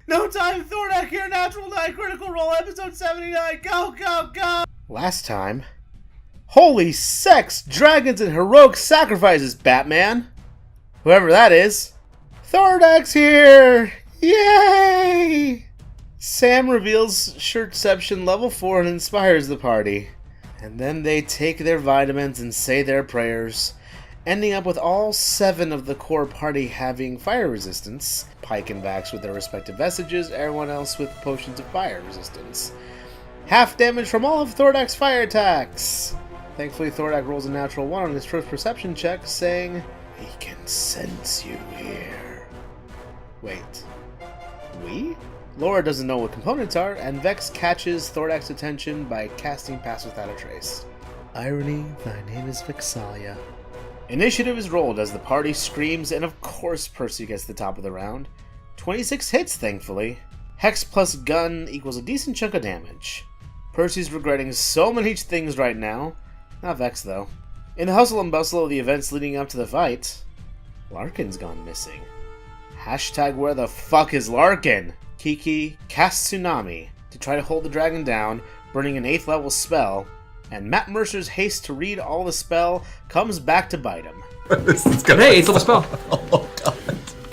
No time, Thordak here, Natural 9, Critical Role, episode 79, go, go, go! Last time... Holy sex, dragons and heroic sacrifices, Batman! Whoever that is. Thordak's here! Yay! Sam reveals Shirtception level 4 and inspires the party. And then they take their vitamins and say their prayers, ending up with all 7 of the core party having fire resistance, Pike and Vax with their respective vestiges, everyone else with potions of fire resistance. Half damage from all of Thordak's fire attacks! Thankfully, Thordak rolls a natural 1 on his first perception check, saying, "We can sense you here." Wait. We? Laura doesn't know what components are, and Vex catches Thordak's attention by casting Pass Without a Trace. Irony, thy name is Vexalia. Initiative is rolled as the party screams, and of course Percy gets the top of the round. 26 hits, thankfully. Hex plus gun equals a decent chunk of damage. Percy's regretting so many things right now. Not Vex, though. In the hustle and bustle of the events leading up to the fight, Larkin's gone missing. Hashtag where the fuck is Larkin? Kiki casts Tsunami to try to hold the dragon down, burning an 8th level spell, and Matt Mercer's haste to read all the spell comes back to bite him. This is gonna Hey, 8th level spell. Oh, God.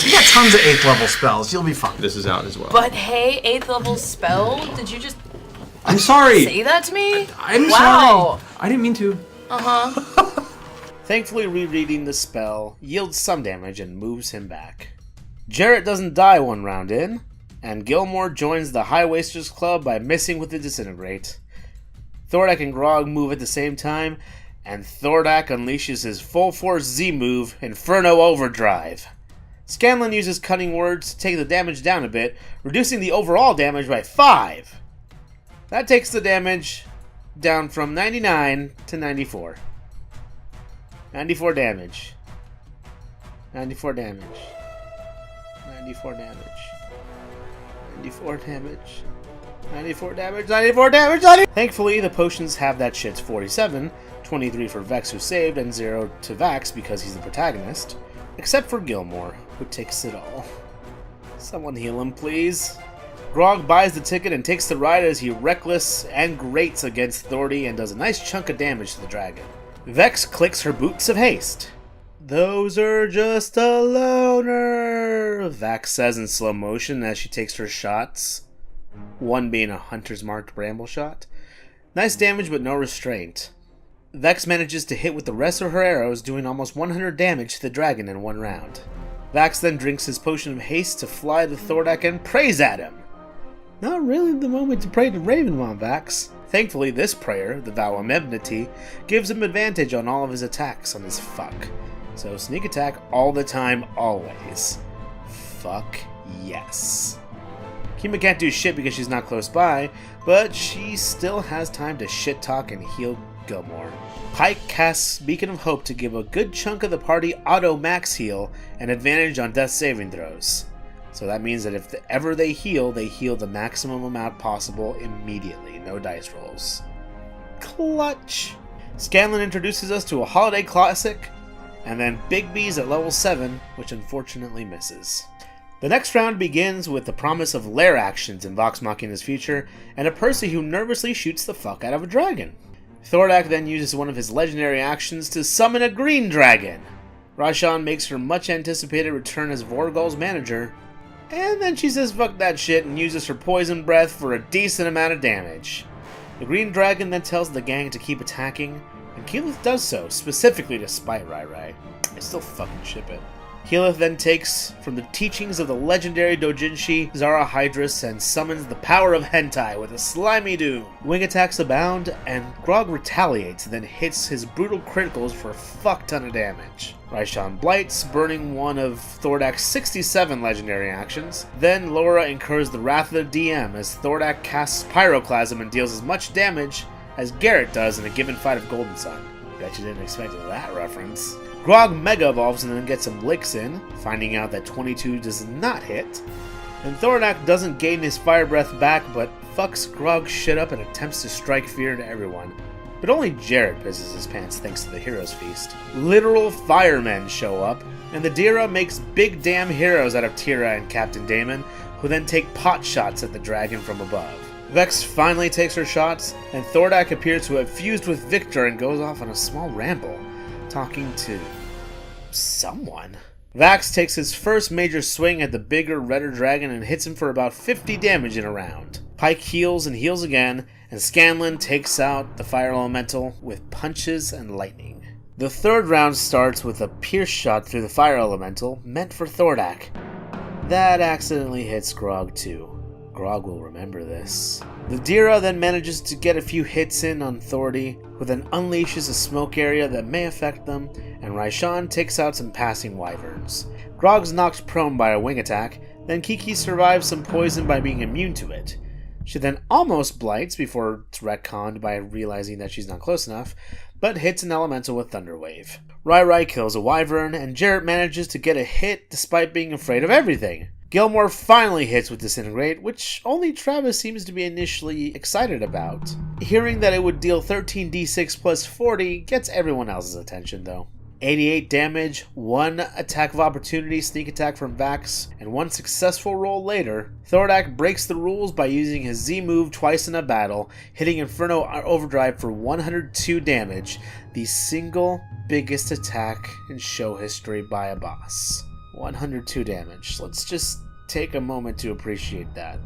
You got tons of 8th level spells. You'll be fine. This is out as well. But hey, 8th level spell? Did you just I'm sorry. say that to me? I'm Wow. sorry. I didn't mean to. Uh-huh. Thankfully, rereading the spell yields some damage and moves him back. Jarrett doesn't die one round in, and Gilmore joins the High Wasters Club by missing with the Disintegrate. Thordak and Grog move at the same time, and Thordak unleashes his full force Z move, Inferno Overdrive. Scanlan uses Cunning Words to take the damage down a bit, reducing the overall damage by 5. That takes the damage down from 99 to 94. 94 damage. 94 damage. 94 damage. 94 damage. 94 damage. 94 damage. Thankfully, the potions have that shit's 47. 23 for Vex, who saved, and 0 to Vax because he's the protagonist. Except for Gilmore, who takes it all. Someone heal him, please. Grog buys the ticket and takes the ride as he reckless and grates against Thordy and does a nice chunk of damage to the dragon. Vex clicks her boots of haste. "Those are just a loner," Vax says in slow motion as she takes her shots. One being a hunter's marked bramble shot. Nice damage but no restraint. Vex manages to hit with the rest of her arrows, doing almost 100 damage to the dragon in one round. Vax then drinks his potion of haste to fly to Thordak and prays at him. Not really the moment to pray to Ravenmon, Vax. Thankfully, this prayer, the Vow of Enmity, gives him advantage on all of his attacks on his fuck. So sneak attack all the time, always. Fuck yes. Kima can't do shit because she's not close by, but she still has time to shit talk and heal Gilmore. Pike casts Beacon of Hope to give a good chunk of the party auto max heal and advantage on death saving throws. So that means that if ever they heal the maximum amount possible immediately, no dice rolls. Clutch! Scanlan introduces us to a holiday classic, and then Big B's at level 7, which unfortunately misses. The next round begins with the promise of lair actions in Vox Machina's future, and a Percy who nervously shoots the fuck out of a dragon. Thordak then uses one of his legendary actions to summon a green dragon. Rashan makes her much anticipated return as Vorgol's manager, and then she says fuck that shit and uses her poison breath for a decent amount of damage. The green dragon then tells the gang to keep attacking, and Keyleth does so, specifically to spite SARENRAE. I still fucking ship it. Keyleth then takes from the teachings of the legendary Dojinshi Zara Hydrus and summons the power of Hentai with a slimy doom. Wing attacks abound, and Grog retaliates, then hits his brutal criticals for a fuck ton of damage. Raishan blights, burning one of Thordak's 67 legendary actions. Then Laura incurs the wrath of the DM as Thordak casts Pyroclasm and deals as much damage as Garrett does in a given fight of Golden Sun. Bet you didn't expect that reference. Grog Mega Evolves and then gets some licks in, finding out that 22 does not hit. And Thordak doesn't gain his fire breath back, but fucks Grog's shit up and attempts to strike fear into everyone. But only Jarrett pisses his pants thanks to the Heroes Feast. Literal firemen show up, and the Dira makes big damn heroes out of Tira and Captain Damon, who then take pot shots at the dragon from above. Vex finally takes her shots, and Thordak appears to have fused with Victor and goes off on a small ramble, talking to someone. Vax takes his first major swing at the bigger, redder dragon and hits him for about 50 damage in a round. Pike heals and heals again, and Scanlan takes out the fire elemental with punches and lightning. The third round starts with a pierce shot through the fire elemental, meant for Thordak. That accidentally hits Grog too. Grog will remember this. The Dira then manages to get a few hits in on Thordy, who then unleashes a smoke area that may affect them, and Raishan takes out some passing wyverns. Grog's knocked prone by a wing attack, then Kiki survives some poison by being immune to it. She then almost blights before it's retconned by realizing that she's not close enough, but hits an elemental with Thunderwave. Rai kills a wyvern, and Jarrett manages to get a hit despite being afraid of everything. Gilmore finally hits with Disintegrate, which only Travis seems to be initially excited about. Hearing that it would deal 13d6 plus 40 gets everyone else's attention though. 88 damage, 1 attack of opportunity sneak attack from Vax, and 1 successful roll later, Thordak breaks the rules by using his Z move twice in a battle, hitting Inferno Overdrive for 102 damage, the single biggest attack in show history by a boss. 102 damage. Let's just take a moment to appreciate that.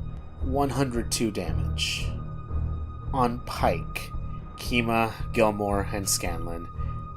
102 damage. On Pike, Kima, Gilmore, and Scanlan,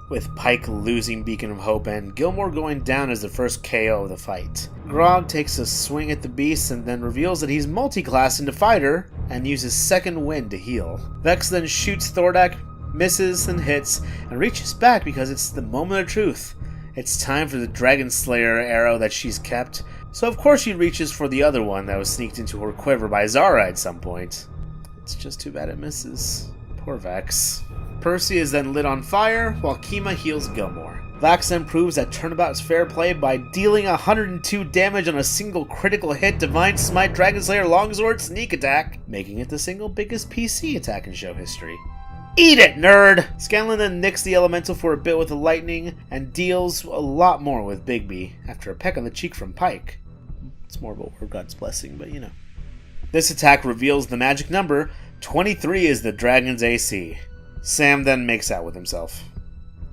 with Pike losing Beacon of Hope and Gilmore going down as the first KO of the fight. Grog takes a swing at the beast and then reveals that he's multi-classed into fighter and uses second wind to heal. Vex then shoots Thordak, misses and hits, and reaches back because it's the moment of truth. It's time for the Dragon Slayer arrow that she's kept, so of course she reaches for the other one that was sneaked into her quiver by Zara at some point. It's just too bad it misses. Poor Vex. Percy is then lit on fire, while Kima heals Gilmore. Vax then proves that turnabout's fair play by dealing 102 damage on a single critical hit Divine Smite Dragon Slayer Longsword sneak attack, making it the single biggest PC attack in show history. Eat it, nerd! Scanlan then nicks the elemental for a bit with the lightning, and deals a lot more with Bigby after a peck on the cheek from Pike. It's more of a War God's blessing, but you know. This attack reveals the magic number. 23 is the dragon's AC. Sam then makes out with himself.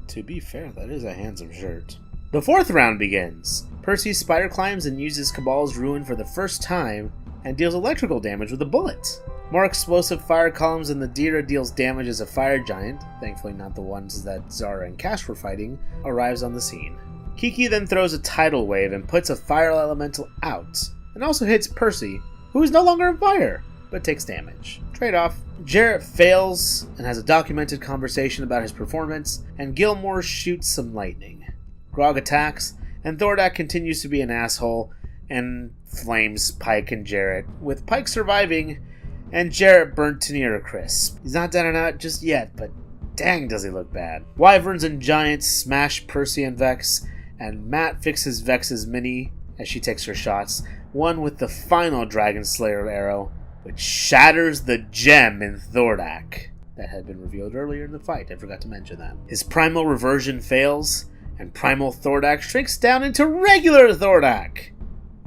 To be fair, that is a handsome shirt. The fourth round begins. Percy spider climbs and uses Cabal's Ruin for the first time, and deals electrical damage with a bullet. More explosive fire columns and the Dira deals damage as a fire giant, thankfully not the ones that Zara and Cash were fighting, arrives on the scene. Kiki then throws a tidal wave and puts a fire elemental out, and also hits Percy, who is no longer on fire, but takes damage. Trade-off. Jarrett fails and has a documented conversation about his performance, and Gilmore shoots some lightning. Grog attacks, and Thordak continues to be an asshole, and flames Pike and Jarrett, with Pike surviving, and Jarrett burnt to near a crisp. He's not down and out just yet, but dang does he look bad. Wyverns and Giants smash Percy and Vex, and Matt fixes Vex's mini as she takes her shots, one with the final Dragon Slayer arrow, which shatters the gem in Thordak. That had been revealed earlier in the fight, I forgot to mention that. His primal reversion fails, and primal Thordak shrinks down into regular Thordak,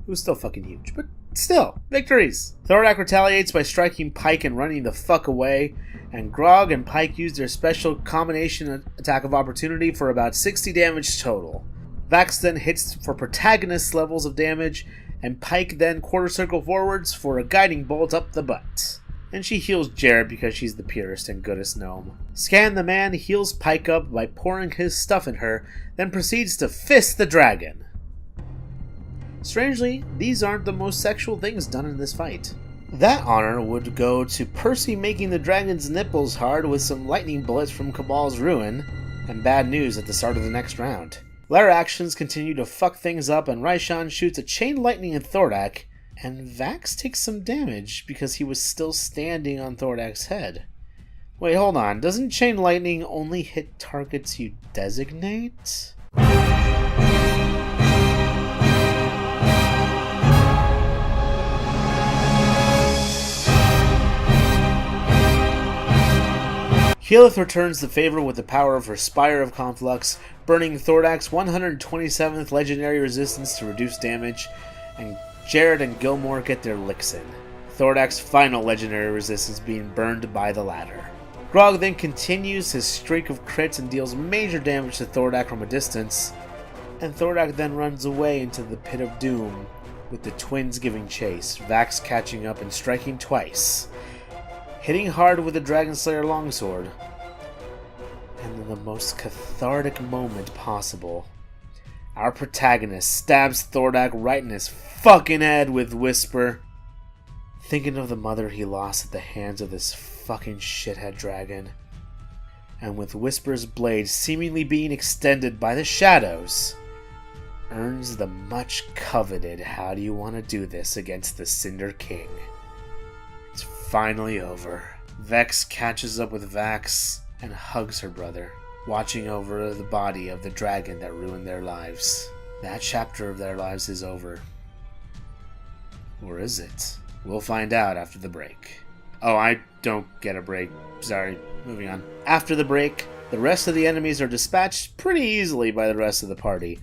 who's still fucking huge, but still, victories! Thordak retaliates by striking Pike and running the fuck away, and Grog and Pike use their special combination attack of opportunity for about 60 damage total. Vax then hits for protagonist levels of damage, and Pike then quarter circle forwards for a guiding bolt up the butt. And she heals Jarrett because she's the purest and goodest gnome. Scan the man heals Pike up by pouring his stuff in her, then proceeds to fist the dragon. Strangely, these aren't the most sexual things done in this fight. That honor would go to Percy making the dragon's nipples hard with some lightning bullets from Cabal's Ruin, and bad news at the start of the next round. Lair actions continue to fuck things up, and Raishan shoots a chain lightning at Thordak, and Vax takes some damage because he was still standing on Thordak's head. Wait, hold on. Doesn't chain lightning only hit targets you designate? Keyleth returns the favor with the power of her Spire of Conflux, burning Thordak's 127th legendary resistance to reduce damage, and Jared and Gilmore get their licks in. Thordak's final legendary resistance being burned by the latter. Grog then continues his streak of crits and deals major damage to Thordak from a distance, and Thordak then runs away into the pit of doom, with the twins giving chase, Vax catching up and striking twice, hitting hard with the Dragon Slayer longsword. And in the most cathartic moment possible, our protagonist stabs Thordak right in his fucking head with Whisper, thinking of the mother he lost at the hands of this fucking shithead dragon. And with Whisper's blade seemingly being extended by the shadows, earns the much coveted "how do you want to do this" against the Cinder King. It's finally over. Vex catches up with Vax and hugs her brother, watching over the body of the dragon that ruined their lives. That chapter of their lives is over. Or is it? We'll find out after the break. Oh, I don't get a break. Sorry, moving on. After the break, the rest of the enemies are dispatched pretty easily by the rest of the party.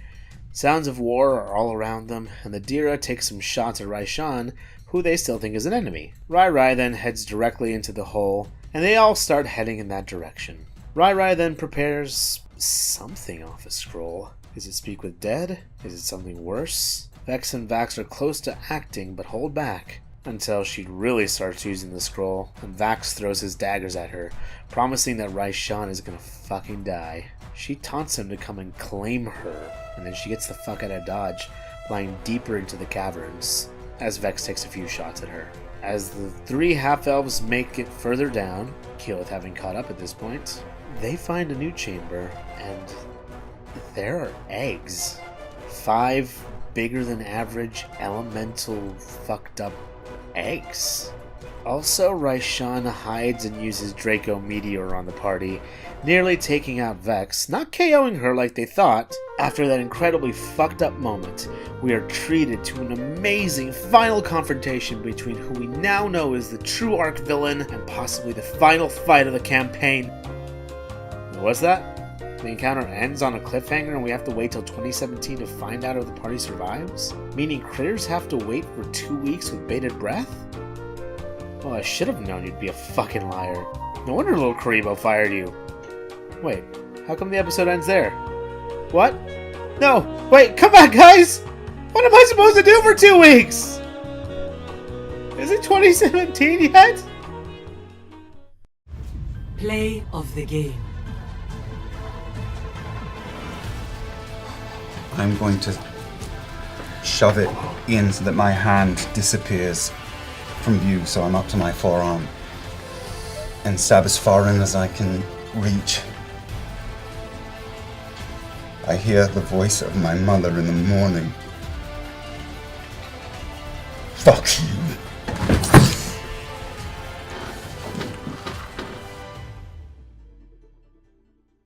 Sounds of war are all around them, and the Dira take some shots at Raishan, who they still think is an enemy. Rai then heads directly into the hole, and they all start heading in that direction. Rai then prepares something off a scroll. Is it Speak with Dead? Is it something worse? Vex and Vax are close to acting, but hold back, until she really starts using the scroll, and Vax throws his daggers at her, promising that Raishan is gonna fucking die. She taunts him to come and claim her, and then she gets the fuck out of Dodge, flying deeper into the caverns, as Vex takes a few shots at her. As the three half-elves make it further down, Keyleth having caught up at this point, they find a new chamber, and there are eggs. 5 bigger than average elemental fucked up eggs. Also, Raishan hides and uses Draco Meteor on the party, nearly taking out Vex, not KOing her like they thought. After that incredibly fucked up moment, we are treated to an amazing final confrontation between who we now know is the true arc villain and possibly the final fight of the campaign. What's that? The encounter ends on a cliffhanger and we have to wait till 2017 to find out if the party survives? Meaning critters have to wait for 2 weeks with bated breath? Well, I should have known you'd be a fucking liar. No wonder little Karibo fired you. Wait, how come the episode ends there? What? No, wait, come back, guys! What am I supposed to do for 2 weeks? Is it 2017 yet? Play of the game. I'm going to shove it in so that my hand disappears from view, so I'm up to my forearm, and stab as far in as I can reach. I hear the voice of my mother in the morning. Fuck you.